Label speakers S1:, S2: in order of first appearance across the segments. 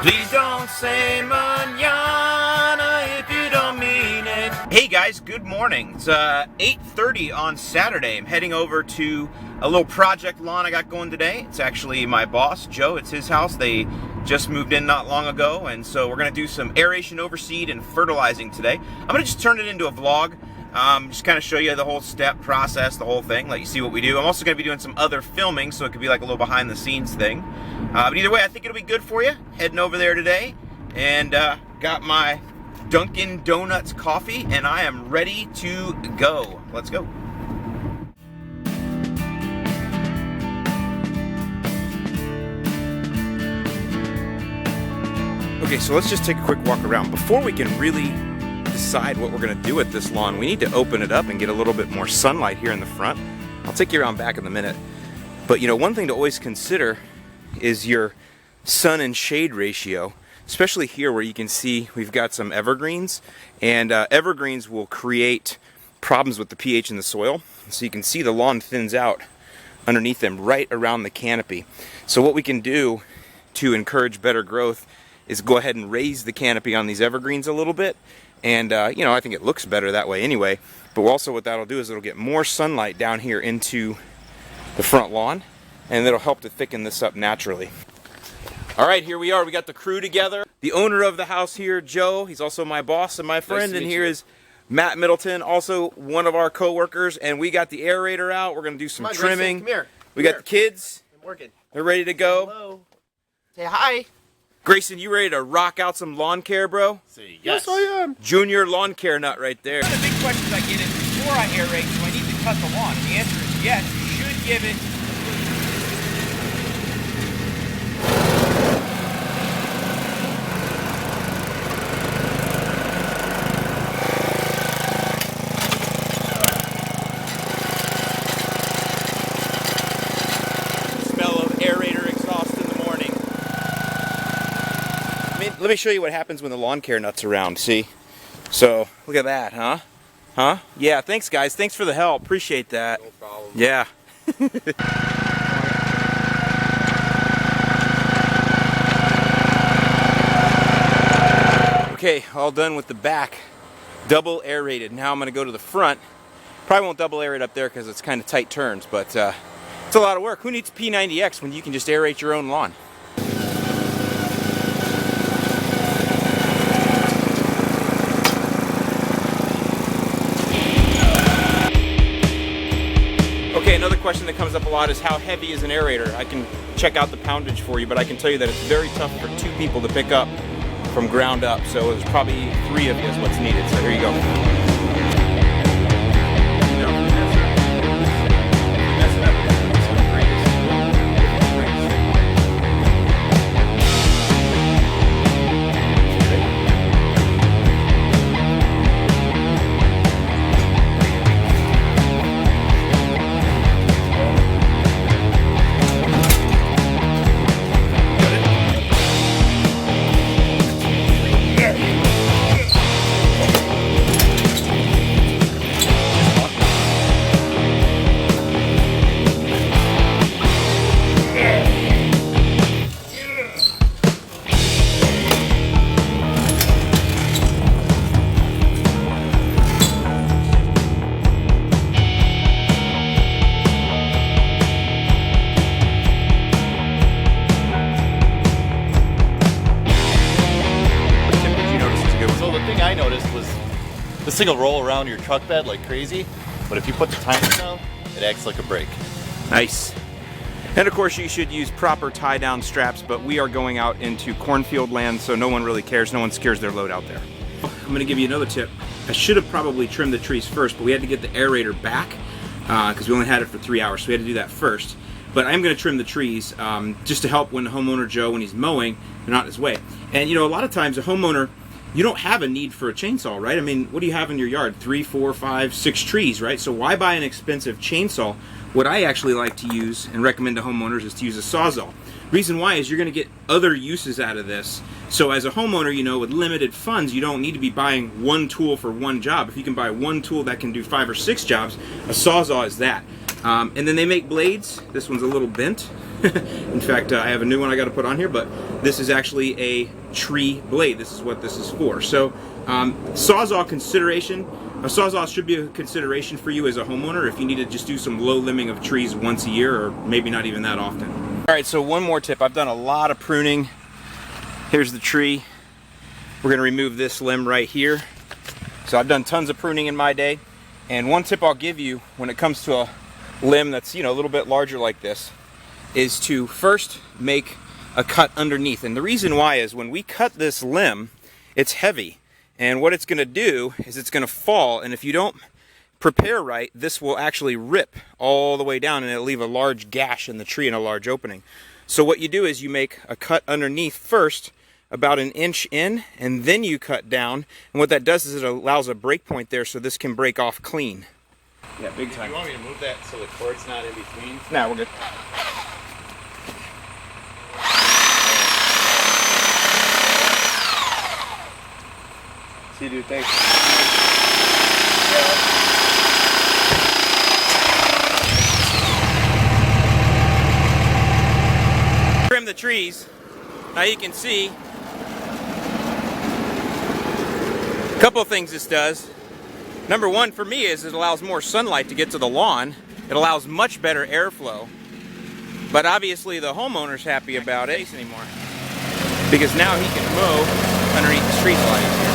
S1: Please don't say mañana if you don't mean it. Hey guys, good morning. It's 8:30 on Saturday. I'm heading over to a little project lawn I got going today. It's actually my boss, Joe. It's his house. They just moved in not long ago, and so we're gonna do some aeration, overseed, and fertilizing today. I'm gonna just turn it into a vlog. Just kind of show you the whole step process, the whole thing, let you see what we do. I'm also going to be doing some other filming, so it could be like a little behind the scenes thing. But either way, I think it'll be good for you. Heading over there today, and got my Dunkin' Donuts coffee, and I am ready to go. Let's go. Okay, so let's just take a quick walk around. Before we can really decide what we're going to do with this lawn, we need to open it up and get a little bit more sunlight here in the front. I'll take you around back in a minute. But you know, one thing to always consider is your sun and shade ratio, especially here where you can see we've got some evergreens, and evergreens will create problems with the pH in the soil. So you can see the lawn thins out underneath them right around the canopy. So what we can do to encourage better growth is go ahead and raise the canopy on these evergreens a little bit. And you know, I think it looks better that way anyway. But also what that'll do is it'll get more sunlight down here into the front lawn, and it'll help to thicken this up naturally. All right, here we are. We got the crew together. The owner of the house here, Joe, he's also my boss and my friend. Nice, and here is Matt Middleton, also one of our co-workers. And we got the aerator out. We're gonna do some trimming.
S2: Come here.
S1: We got the kids.
S2: I'm working.
S1: They're ready to go.
S2: Hello. Say hi.
S1: Grayson, you ready to rock out some lawn care, bro?
S2: Say yes. Yes, I am.
S1: Junior lawn care nut right there.
S3: One of the big questions I get is, before I aerate, do I need to cut the lawn? And the answer is yes. You should give it.
S1: Smell of aerator exhaust in the morning. Let me show you what happens when the lawn care nut's around, see? So, look at that, huh? Huh? Yeah, thanks guys. Thanks for the help. Appreciate that.
S2: No problem.
S1: Yeah. Okay, all done with the back. Double aerated. Now I'm going to go to the front. Probably won't double aerate up there because it's kind of tight turns, but it's a lot of work. Who needs P90X when you can just aerate your own lawn? Okay, another question that comes up a lot is how heavy is an aerator? I can check out the poundage for you, but I can tell you that it's very tough for 2 people to pick up from ground up. So there's probably 3 of you is what's needed. So here you go.
S4: This thing will roll around your truck bed like crazy, but if you put the timer down, it acts like a brake. Nice.
S1: And of course you should use proper tie-down straps, but we are going out into cornfield land, so no one really cares. No one scares their load out there. I'm gonna give you another tip. I should have probably trimmed the trees first, but we had to get the aerator back because we only had it for 3 hours, so we had to do that first. But I'm gonna trim the trees just to help when the homeowner Joe, when he's mowing, they're not in his way. And you know, a lot of times a homeowner, you don't have a need for a chainsaw, right? I mean, what do you have in your yard? 3, 4, 5, 6 trees, right? So why buy an expensive chainsaw? What I actually like to use and recommend to homeowners is to use a Sawzall. Reason why is you're going to get other uses out of this. So as a homeowner, you know, with limited funds, you don't need to be buying one tool for one job. If you can buy one tool that can do 5 or 6 jobs, a Sawzall is that. And then they make blades. This one's a little bent. In fact, I have a new one I got to put on here, but this is actually a tree blade. This is what this is for. So Sawzall consideration. A Sawzall should be a consideration for you as a homeowner if you need to just do some low limbing of trees once a year, or maybe not even that often. All right, so one more tip. I've done a lot of pruning. Here's the tree. We're going to remove this limb right here. So I've done tons of pruning in my day. And one tip I'll give you when it comes to a limb that's, you know, a little bit larger like this is to first make a cut underneath. And the reason why is when we cut this limb, it's heavy. And what it's going to do is it's going to fall. And if you don't prepare right, this will actually rip all the way down and it'll leave a large gash in the tree and a large opening. So what you do is you make a cut underneath first, about an inch in, and then you cut down. And what that does is it allows a break point there so this can break off clean. Yeah, big time.
S4: You want me to move that so the cord's not in between?
S1: Nah, we're good. See, dude, thanks. Trim the trees. Now you can see a couple of things this does. Number one for me is it allows more sunlight to get to the lawn. It allows much better airflow. But obviously the homeowner's happy about it anymore, because now he can mow underneath the trees a lot easier.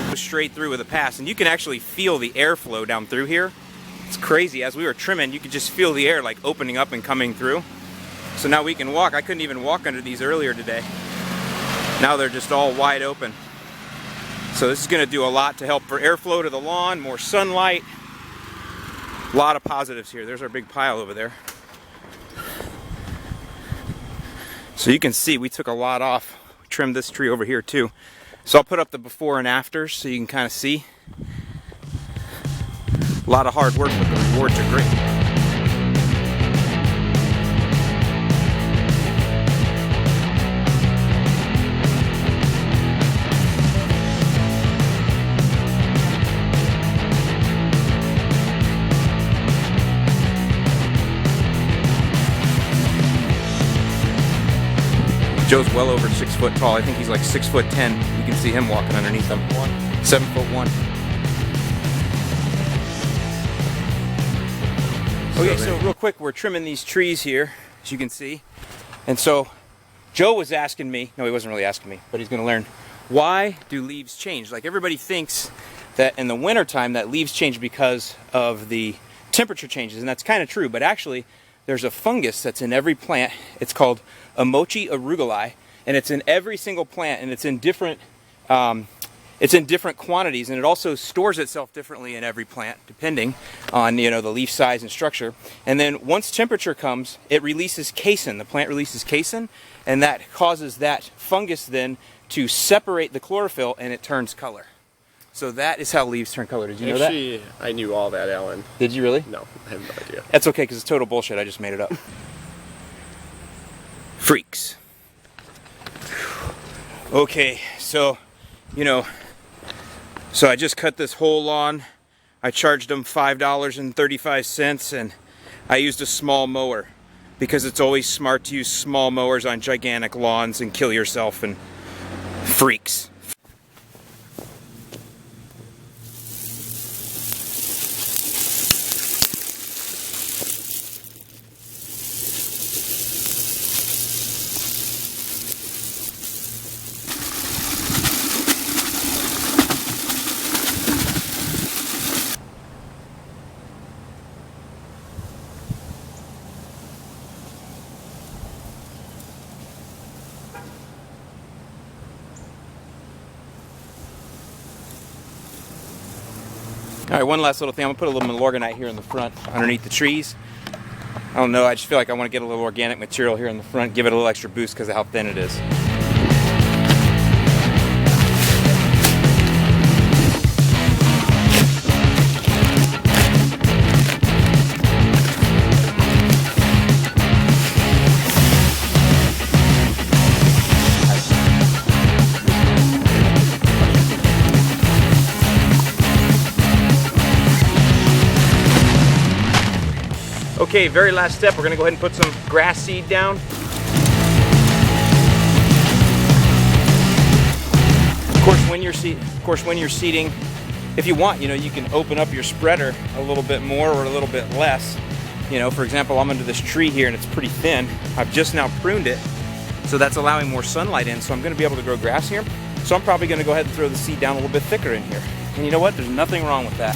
S1: Go straight through with a pass, and you can actually feel the airflow down through here. It's crazy. As we were trimming, you could just feel the air like opening up and coming through. So now we can walk. I couldn't even walk under these earlier today. Now they're just all wide open. So this is going to do a lot to help for airflow to the lawn, more sunlight. A lot of positives here. There's our big pile over there. So you can see we took a lot off. We trimmed this tree over here too. So I'll put up the before and afters so you can kind of see. A lot of hard work, but the rewards are great. Joe's well over 6 foot tall. I think he's like 6'10". You can see him walking underneath them. 7'1". Okay, so real quick, we're trimming these trees here, as you can see. And so Joe was asking me, no, he wasn't really asking me, but he's going to learn, why do leaves change? Like, everybody thinks that in the wintertime that leaves change because of the temperature changes, and that's kind of true, but actually there's a fungus that's in every plant. It's called Amochi arugulae, and it's in every single plant, and it's in different quantities, and it also stores itself differently in every plant depending on, you know, the leaf size and structure. And then once temperature comes, it releases casein. The plant releases casein, and that causes that fungus then to separate the chlorophyll, and it turns color. So that is how leaves turn color. Did you know that?
S2: Actually, I knew all that, Alan.
S1: Did you really?
S2: No, I have no idea.
S1: That's okay, because it's total bullshit. I just made it up. Freaks. Okay, so, you know, so I just cut this whole lawn. I charged them $5.35, and I used a small mower because it's always smart to use small mowers on gigantic lawns and kill yourself and freaks. All right, one last little thing. I'm gonna put a little Milorganite here in the front, underneath the trees. I don't know, I just feel like I want to get a little organic material here in the front, give it a little extra boost because of how thin it is. Okay, very last step, we're gonna go ahead and put some grass seed down. Of course, when you're seeding, if you want, you can open up your spreader a little bit more or a little bit less. For example, I'm under this tree here and it's pretty thin. I've just now pruned it, so that's allowing more sunlight in, so I'm gonna be able to grow grass here. So I'm probably gonna go ahead and throw the seed down a little bit thicker in here. And you know what? There's nothing wrong with that.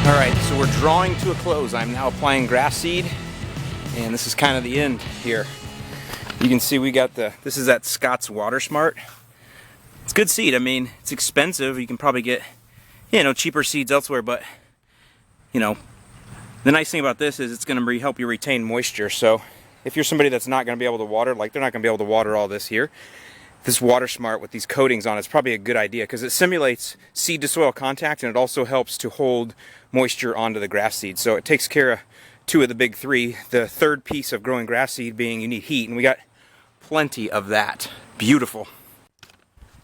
S1: All right, so we're drawing to a close. I'm now applying grass seed, and this is kind of the end here. You can see we got this is that Scott's Water Smart. It's good seed. I mean, it's expensive. You can probably get, cheaper seeds elsewhere, but, the nice thing about this is it's going to help you retain moisture. So if you're somebody that's not going to be able to water, like they're not going to be able to water all this here, this Water Smart with these coatings on it's probably a good idea because it simulates seed to soil contact, and it also helps to hold moisture onto the grass seed. So it takes care of two of the big three. The third piece of growing grass seed being you need heat, and we got plenty of that. Beautiful.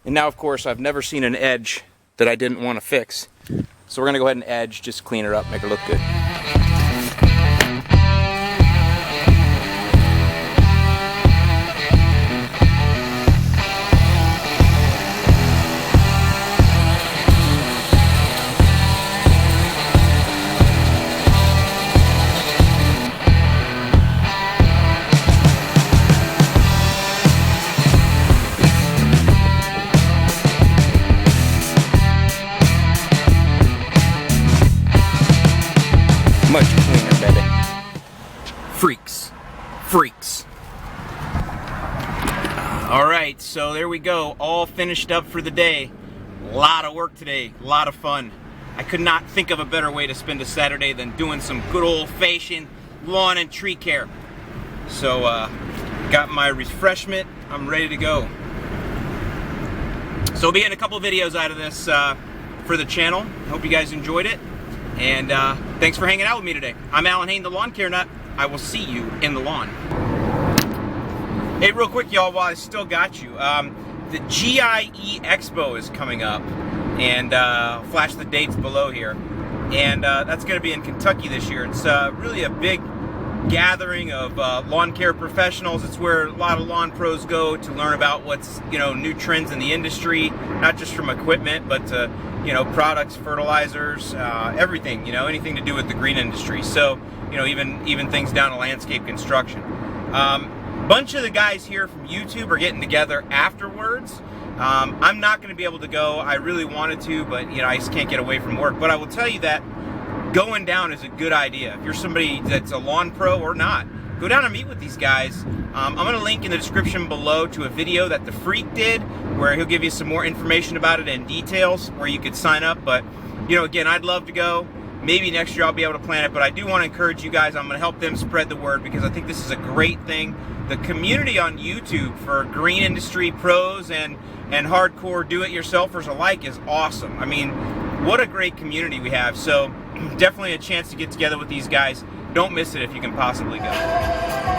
S1: And now, of course, I've never seen an edge that I didn't want to fix. So we're going to go ahead and edge, just clean her up, make her look good. Much cleaner, baby. Freaks. All right, so there we go. All finished up for the day. A lot of work today, a lot of fun. I could not think of a better way to spend a Saturday than doing some good old-fashioned lawn and tree care. So, got my refreshment. I'm ready to go. So we'll be getting a couple videos out of this for the channel. Hope you guys enjoyed it. And thanks for hanging out with me today. I'm Alan Hain, the Lawn Care Nut. I will see you in the lawn. Hey, real quick, y'all, while I still got you, the GIE Expo is coming up, and I'll flash the dates below here. And that's going to be in Kentucky this year. It's really a big gathering of lawn care professionals. It's where a lot of lawn pros go to learn about what's new trends in the industry, not just from equipment, but to products, fertilizers, everything, anything to do with the green industry. So, even things down to landscape construction. Bunch of the guys here from YouTube are getting together afterwards. I'm not going to be able to go. I really wanted to, but I just can't get away from work. But I will tell you that going down is a good idea. If you're somebody that's a lawn pro or not, go down and meet with these guys. I'm going to link in the description below to a video that the Freak did, where he'll give you some more information about it and details where you could sign up. But, again, I'd love to go. Maybe next year I'll be able to plan it, but I do want to encourage you guys. I'm going to help them spread the word because I think this is a great thing. The community on YouTube for green industry pros and hardcore do-it-yourselfers alike is awesome. I mean, what a great community we have. So definitely a chance to get together with these guys. Don't miss it if you can possibly go.